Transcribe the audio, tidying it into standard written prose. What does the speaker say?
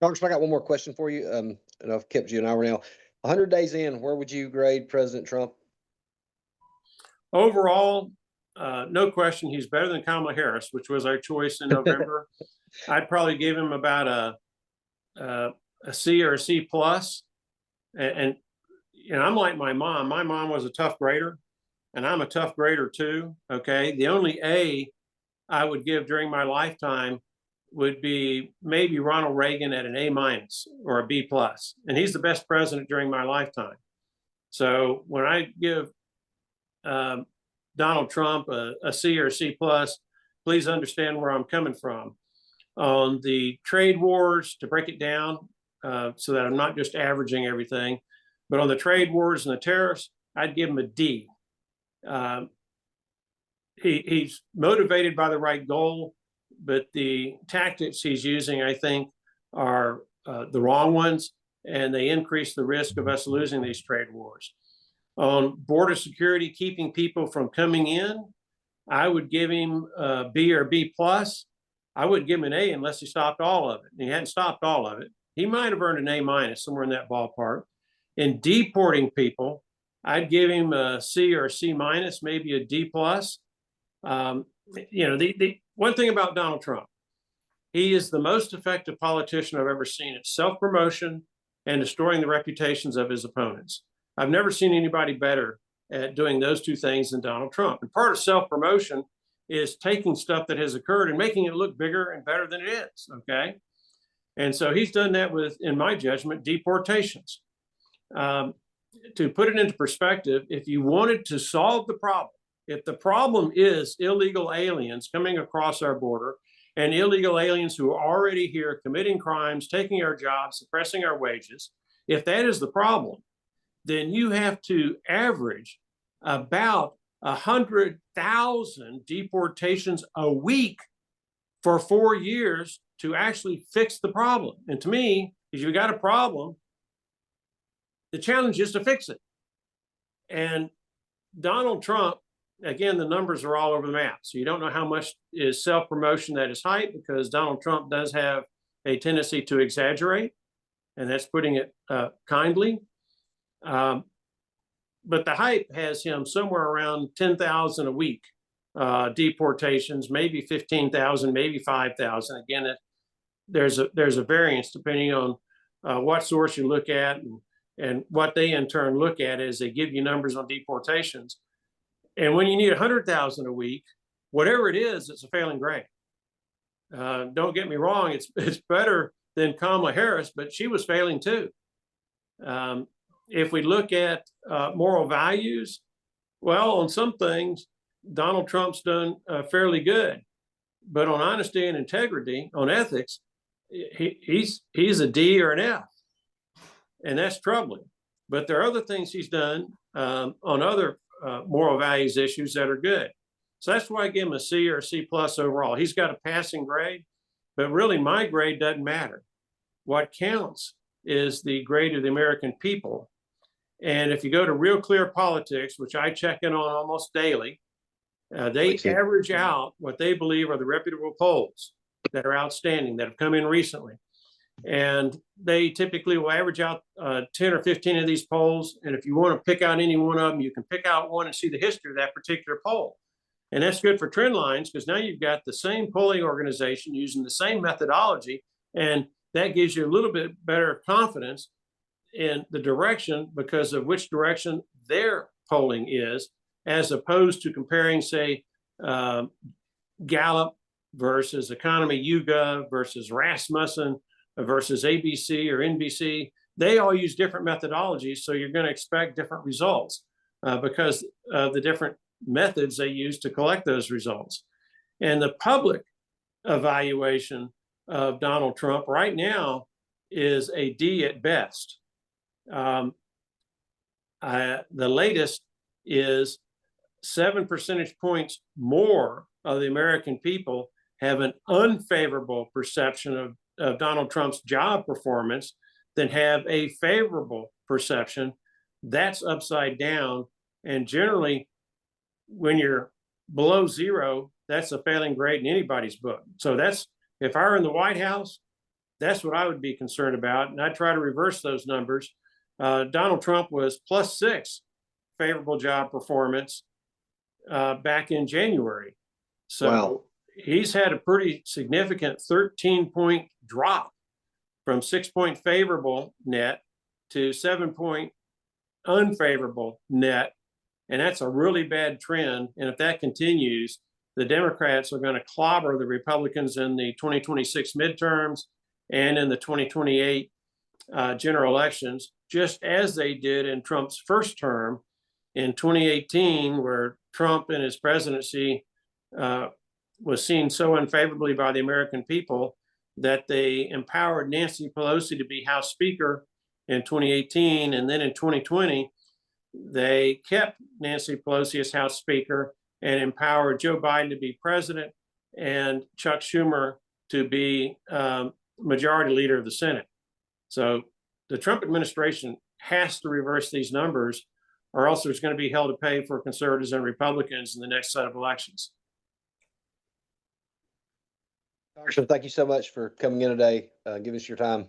Congressman, I got one more question for you. And I've kept you an hour now. 100 days in, where would you grade President Trump? Overall, no question, he's better than Kamala Harris, which was our choice in November. I'd probably give him about a C or a C plus. And I'm like my mom. My mom was a tough grader, and I'm a tough grader too. Okay, the only A I would give during my lifetime would be maybe Ronald Reagan at an A minus or a B plus, and he's the best president during my lifetime. So when I give um, Donald Trump a C or a C plus, please understand where I'm coming from. On the trade wars, to break it down so that I'm not just averaging everything, but on the trade wars and the tariffs, I'd give him a D. Um, he's motivated by the right goal, but the tactics he's using, I think, are the wrong ones, and they increase the risk of us losing these trade wars. On border security, keeping people from coming in, I would give him a B or B plus. I wouldn't give him an A unless he stopped all of it. And he hadn't stopped all of it. He might have earned an A minus, somewhere in that ballpark. In deporting people, I'd give him a C or a C minus, maybe a D plus. The one thing about Donald Trump, he is the most effective politician I've ever seen at self-promotion and destroying the reputations of his opponents. I've never seen anybody better at doing those two things than Donald Trump. And part of self-promotion is taking stuff that has occurred and making it look bigger and better than it is, okay? And so he's done that with, in my judgment, deportations. To put it into perspective, if you wanted to solve the problem, if the problem is illegal aliens coming across our border and illegal aliens who are already here committing crimes, taking our jobs, suppressing our wages, if that is the problem, then you have to average about 100,000 deportations a week for 4 years to actually fix the problem. And to me, if you've got a problem, the challenge is to fix it. And Donald Trump, again, the numbers are all over the map. So you don't know how much is self-promotion that is hype, because Donald Trump does have a tendency to exaggerate, and that's putting it kindly. But the hype has him somewhere around 10,000 a week, deportations, maybe 15,000, maybe 5,000. Again, there's a variance depending on what source you look at, and what they in turn look at as they give you numbers on deportations. And when you need 100,000 a week, whatever it is, it's a failing grade. Don't get me wrong, it's better than Kamala Harris, but she was failing too. If we look at moral values, well, on some things, Donald Trump's done fairly good. But on honesty and integrity, on ethics, he's a D or an F. And that's troubling. But there are other things he's done on other moral values issues that are good. So that's why I give him a C or a C plus overall. He's got a passing grade, but really my grade doesn't matter. What counts is the grade of the American people. And if you go to Real Clear Politics, which I check in on almost daily, they average out what they believe are the reputable polls that are outstanding, that have come in recently. And they typically will average out 10 or 15 of these polls. And if you want to pick out any one of them, you can pick out one and see the history of that particular poll. And that's good for trend lines, because now you've got the same polling organization using the same methodology. And that gives you a little bit better confidence in the direction because of which direction their polling is, as opposed to comparing, say, Gallup versus Economy YouGov versus Rasmussen versus ABC or NBC. They all use different methodologies, so you're going to expect different results because of the different methods they use to collect those results. And the public evaluation of Donald Trump right now is a D at best. The latest is 7 percentage points more of the American people have an unfavorable perception of Donald Trump's job performance than have a favorable perception. That's upside down. And generally, when you're below zero, that's a failing grade in anybody's book. So that's, if I were in the White House, That's what I would be concerned about. And I try to reverse those numbers. Donald Trump was +6 favorable job performance back in January. So Wow. he's had a pretty significant 13-point drop from 6-point favorable net to 7-point unfavorable net. And that's a really bad trend. And if that continues, the Democrats are going to clobber the Republicans in the 2026 midterms and in the 2028 general elections, just as they did in Trump's first term in 2018, where Trump in his presidency was seen so unfavorably by the American people that they empowered Nancy Pelosi to be House Speaker in 2018. And then in 2020, they kept Nancy Pelosi as House Speaker and empowered Joe Biden to be president and Chuck Schumer to be majority leader of the Senate. So the Trump administration has to reverse these numbers, or else there's going to be hell to pay for conservatives and Republicans in the next set of elections. Congressman, thank you so much for coming in today. Give us your time.